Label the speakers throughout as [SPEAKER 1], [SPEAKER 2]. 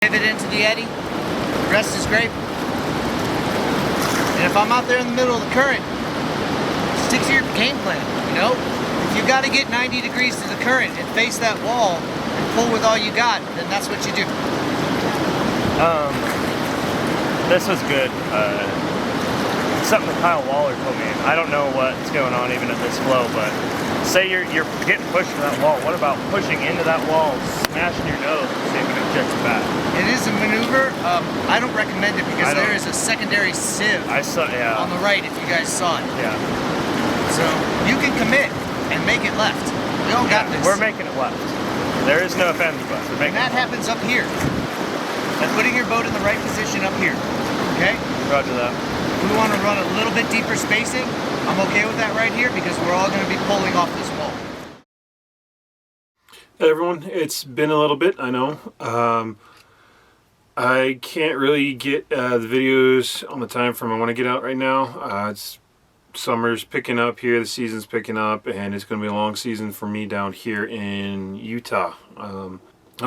[SPEAKER 1] Pivot into the eddy, the rest is gravy. And if I'm out there in the middle of the current, stick to your game plan, you know? If you got to get 90 degrees to the current and face that wall and pull with all you got, then that's what you do.
[SPEAKER 2] This was good. Something Kyle Waller told me. I don't know what's going on even at this flow, but say you're getting pushed to that wall. What about pushing into that wall, smashing your nose, and see if it ejects you back?
[SPEAKER 1] It is a maneuver. I don't recommend it because there is a secondary sieve on the right if you guys saw it.
[SPEAKER 2] Yeah.
[SPEAKER 1] So you can commit and make it left. We all got this.
[SPEAKER 2] We're making it left. There is no offense, but we're making
[SPEAKER 1] and that happens up here. And putting your boat in the right position up here. Okay?
[SPEAKER 2] Roger that.
[SPEAKER 1] If we want to run a little bit deeper spacing, I'm okay with that right here because we're all going to be pulling off this wall.
[SPEAKER 3] Hey everyone, it's been a little bit, I know. I can't really get the videos on the time frame I want to get out right now. Summer's picking up here, the season's picking up, and it's going to be a long season for me down here in Utah. I'll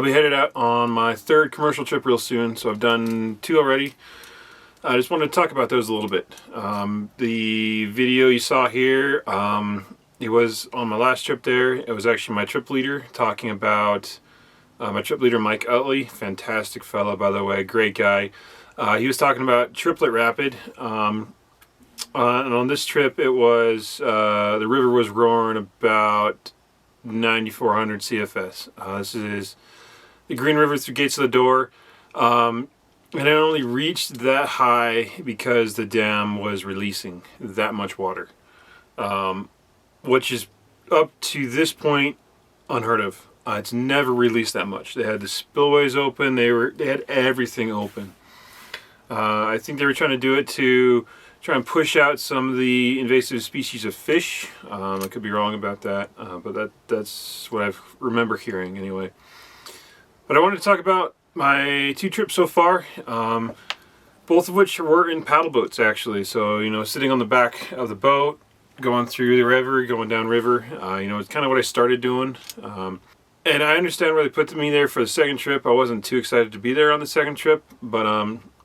[SPEAKER 3] be headed out on my third commercial trip real soon, so I've done 2 already. I just wanted to talk about those a little bit. The video you saw here, it was on my last trip there. It was actually my trip leader talking about my trip leader Mike Utley, fantastic fellow by the way, great guy. He was talking about triplet rapid. And on this trip it was, the river was roaring about 9,400 CFS. This is the Green River through Gates of Lodore. And it only reached that high because the dam was releasing that much water. Which is up to this point unheard of. It's never released that much. They had the spillways open, they had everything open. I think they were trying to do it to try and push out some of the invasive species of fish. I could be wrong about that, but that's what I remember hearing anyway. But I wanted to talk about my 2 trips so far, both of which were in paddle boats actually. So, you know, sitting on the back of the boat, going through the river, going down river, you know, it's kind of what I started doing. And I understand why they put me there for the second trip. I wasn't too excited to be there on the second trip, but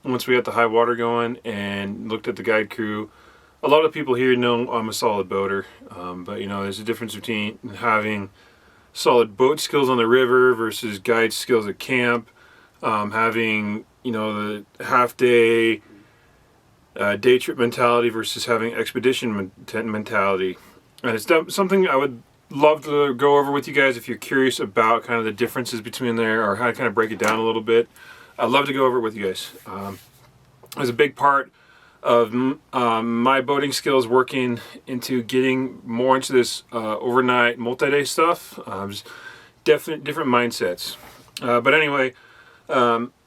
[SPEAKER 3] once we got the high water going and looked at the guide crew, a lot of people here know I'm a solid boater, but you know, there's a difference between having solid boat skills on the river versus guide skills at camp, having, you know, the half-day day trip mentality versus having expedition mentality. And it's something I would love to go over with you guys if you're curious about kind of the differences between there or how to kind of break it down a little bit. I'd love to go over it with you guys. As a big part of my boating skills working into getting more into this overnight multi-day stuff, different mindsets. But anyway,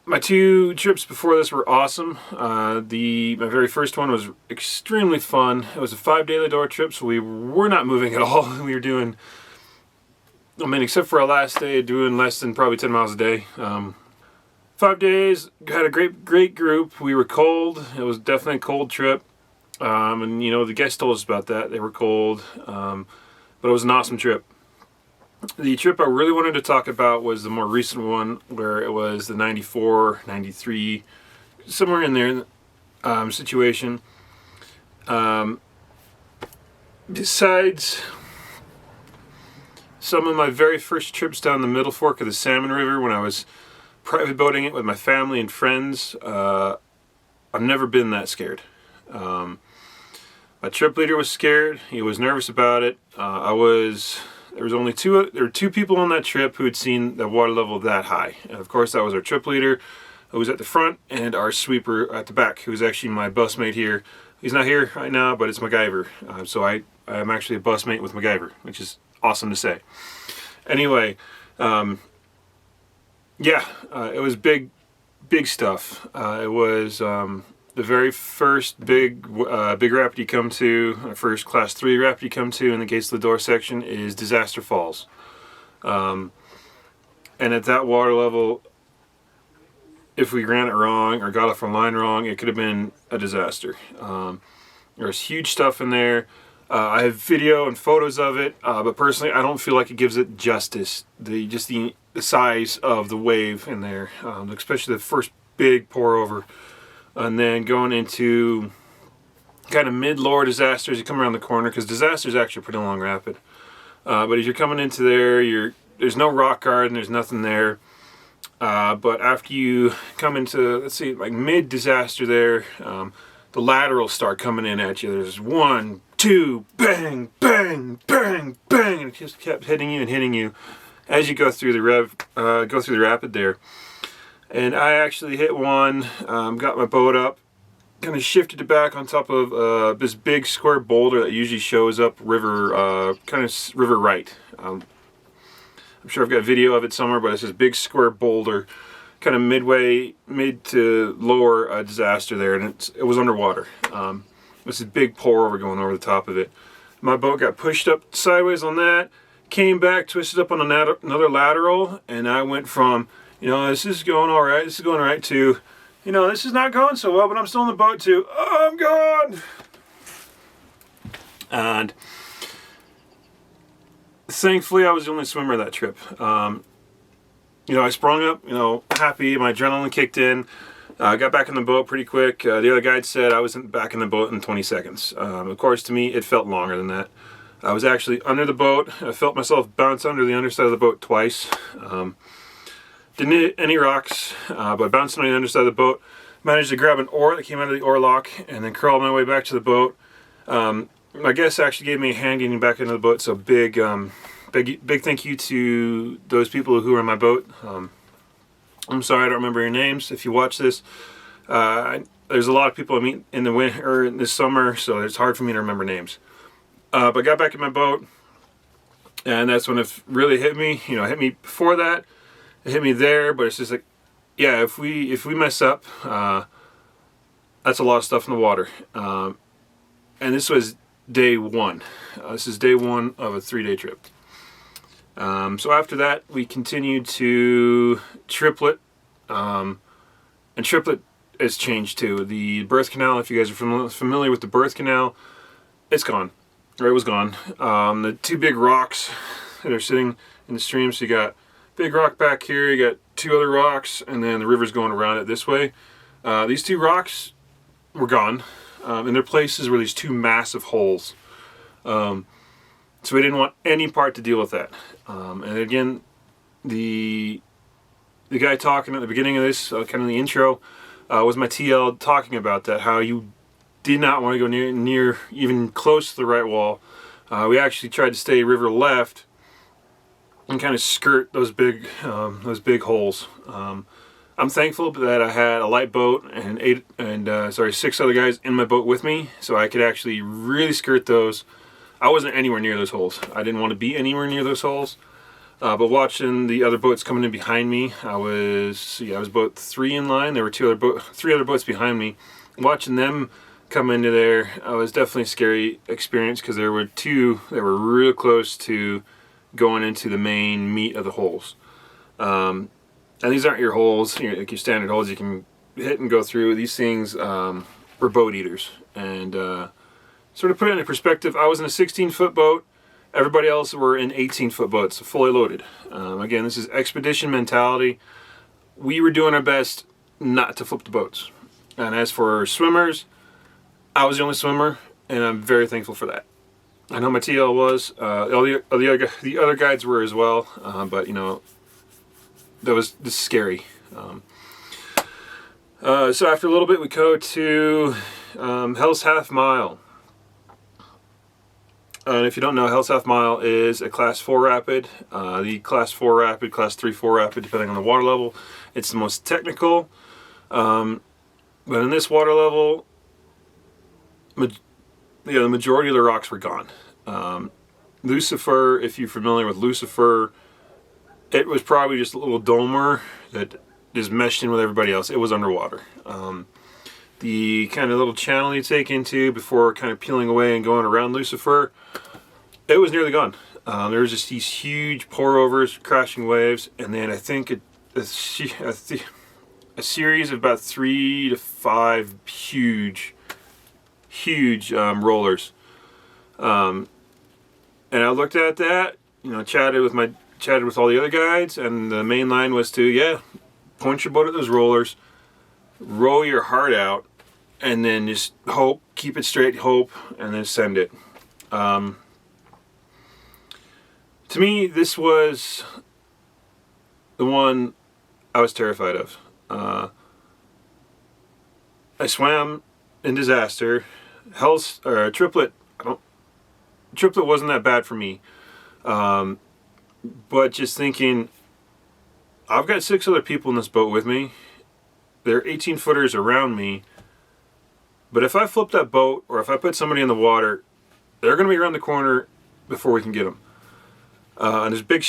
[SPEAKER 3] my 2 trips before this were awesome. My very first one was extremely fun. It was a 5-day Lodore trip, so we were not moving at all. We were doing, I mean, except for our last day, doing less than probably 10 miles a day. 5 days, had a great group. We were cold. It was definitely a cold trip. And you know, the guests told us about that. They were cold, but it was an awesome trip. The trip I really wanted to talk about was the more recent one, where it was the 94, 93, somewhere in there situation. Besides some of my very first trips down the Middle Fork of the Salmon River when I was private boating it with my family and friends, I've never been that scared. My trip leader was scared. He was nervous about it. There were 2 people on that trip who had seen the water level that high. And of course, that was our trip leader, who was at the front, and our sweeper at the back, who was actually my busmate here. He's not here right now, but it's MacGyver. So I'm actually a busmate with MacGyver, which is awesome to say. Anyway, yeah, it was big stuff. It was the very first big rapid you come to, first class 3 rapid you come to in the Gates of Lodore section is Disaster Falls. And at that water level, if we ran it wrong or got off our line wrong, it could have been a disaster. There's huge stuff in there. I have video and photos of it, but personally I don't feel like it gives it justice. The the size of the wave in there, especially the first big pour over, and then going into kind of mid-lower disaster as you come around the corner, because disaster is actually a pretty long rapid. But as you're coming into there, there's no rock garden, there's nothing there. But after you come into, let's see, like mid-disaster there, the laterals start coming in at you. There's 1, 2, bang, bang, bang, bang, and it just kept hitting you and hitting you as you go through the rapid there. And I actually hit one, got my boat up, kind of shifted it back on top of this big square boulder that usually shows up river, kind of river right. I'm sure I've got video of it somewhere, but it's this big square boulder, kind of mid to lower disaster there, and it was underwater. This is big pour over going over the top of it. My boat got pushed up sideways on that, came back, twisted up on another lateral, and I went from, this is going all right, this is going all right, to, this is not going so well, but I'm still in the boat, to, oh, I'm gone! And thankfully, I was the only swimmer that trip. I sprung up, happy, my adrenaline kicked in. I got back in the boat pretty quick. The other guide said I wasn't back in the boat in 20 seconds. Of course, to me, it felt longer than that. I was actually under the boat. I felt myself bounce under the underside of the boat twice. Didn't hit any rocks, but bounced on the underside of the boat. Managed to grab an oar that came out of the oar lock and then crawled my way back to the boat. My guest actually gave me a hand getting back into the boat, so big thank you to those people who were in my boat. I'm sorry I don't remember your names if you watch this. There's a lot of people I meet in the winter or in the summer, so it's hard for me to remember names. But I got back in my boat, and that's when it really hit me. It hit me before that, it hit me there, but it's just like, yeah, if we mess up, that's a lot of stuff in the water. And this was day one. This is day one of a 3-day trip. So after that, we continued to Triplet, and Triplet has changed too. The birth canal, if you guys are familiar with the birth canal, it's gone, or it was gone. The two big rocks that are sitting in the stream, so you got big rock back here, you got two other rocks, and then the river's going around it this way. These two rocks were gone, and their places were these two massive holes. So we didn't want any part to deal with that. And again, the guy talking at the beginning of this, kind of the intro, was my TL talking about that, how you did not want to go near even close to the right wall. We actually tried to stay river left and kind of skirt those big holes. I'm thankful that I had a light boat and 6 other guys in my boat with me, so I could actually really skirt those. I wasn't anywhere near those holes. I didn't want to be anywhere near those holes. But watching the other boats coming in behind me, I was boat 3 in line. There were 3 other boats behind me. Watching them come into there, it was definitely a scary experience, because there were 2 that were real close to going into the main meat of the holes. And these aren't your holes, like your standard holes you can hit and go through. These things were boat eaters. And sort of put it into perspective, I was in a 16-foot boat. Everybody else were in 18-foot boats, fully loaded. Again, this is expedition mentality. We were doing our best not to flip the boats. And as for swimmers, I was the only swimmer, and I'm very thankful for that. I know my TL was. All the other guides were as well, but this is scary. So after a little bit, we go to Hell's Half Mile. And if you don't know, Hell's Half Mile is a Class 4 rapid. The Class 4 rapid, Class 3-4 rapid, depending on the water level. It's the most technical. But in this water level, the majority of the rocks were gone. Lucifer, if you're familiar with Lucifer, it was probably just a little domer that just meshed in with everybody else. It was underwater. The kind of little channel you take into before kind of peeling away and going around Lucifer, it was nearly gone. There was just these huge pour-overs, crashing waves, and then I think a series of about 3 to 5 huge rollers. And I looked at that, chatted with my chatted with all the other guides, and the main line was to, yeah, point your boat at those rollers, row your heart out, and then just hope, keep it straight, hope, and then send it. To me, this was the one I was terrified of. I swam in disaster. Triplet. Triplet wasn't that bad for me. But just thinking, I've got 6 other people in this boat with me. There are 18 footers around me. But if I flip that boat, or if I put somebody in the water, they're going to be around the corner before we can get them. And there's big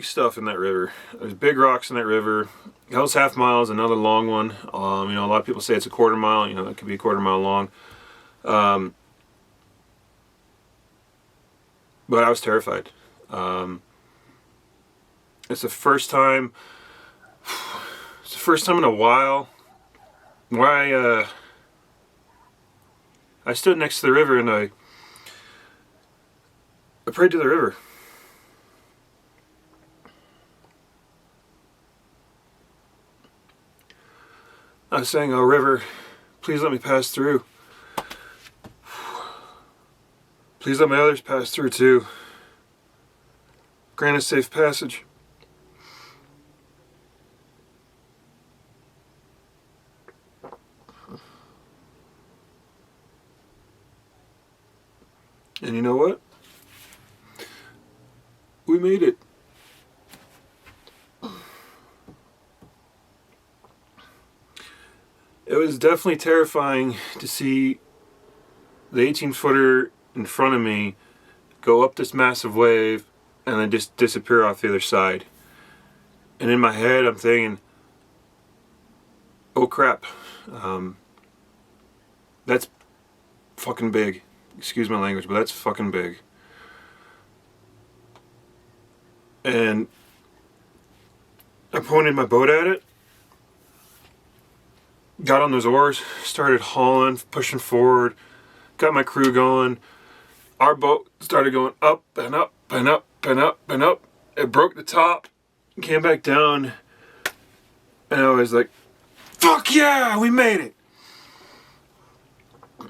[SPEAKER 3] stuff in that river. There's big rocks in that river. Hell's Half Mile is another long one. A lot of people say it's a quarter mile. It could be a quarter mile long. But I was terrified. It's the first time in a while where I stood next to the river and I prayed to the river. I was saying, "Oh, river, please let me pass through. Please let my others pass through too. Grant a safe passage." And you know what? We made it. It was definitely terrifying to see the 18-footer in front of me go up this massive wave and then just disappear off the other side. And in my head I'm thinking, oh crap, that's fucking big. Excuse my language, but that's fucking big. And I pointed my boat at it, got on those oars, started hauling, pushing forward, got my crew going. Our boat started going up and up and up and up and up. It broke the top, came back down, and I was like, fuck yeah, we made it.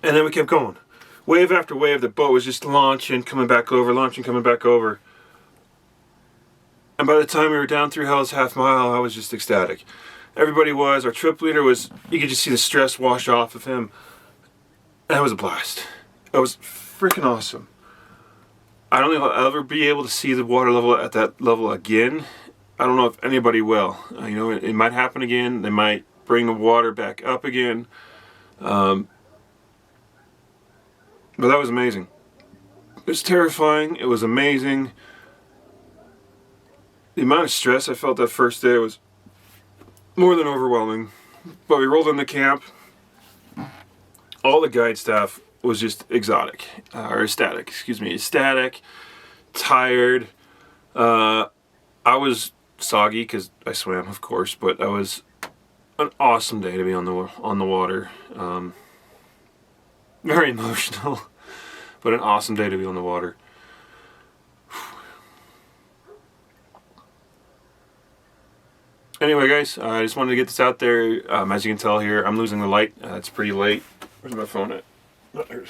[SPEAKER 3] And then we kept going. Wave after wave, the boat was just launching, coming back over, launching, coming back over. And by the time we were down through Hell's Half Mile, I was just ecstatic. Everybody was. Our trip leader was, you could just see the stress wash off of him. And it was a blast. It was freaking awesome. I don't think I'll ever be able to see the water level at that level again. I don't know if anybody will. It might happen again. They might bring the water back up again. But that was amazing. It was terrifying. It was amazing. The amount of stress I felt that first day was more than overwhelming. But we rolled into camp. All the guide staff was just ecstatic, tired. I was soggy because I swam, of course, but it was an awesome day to be on the water. Very emotional, but an awesome day to be on the water. Anyway, guys, I just wanted to get this out there. As you can tell here, I'm losing the light. It's pretty late. Where's my phone at? Oh, there's...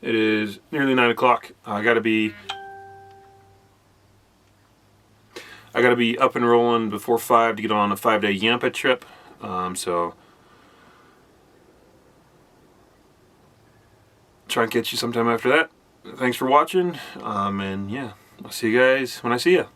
[SPEAKER 3] It is nearly 9 o'clock. I gotta be up and rolling before 5 to get on a 5-day Yampa trip. So try and catch you sometime after that. Thanks for watching. And yeah, I'll see you guys when I see you.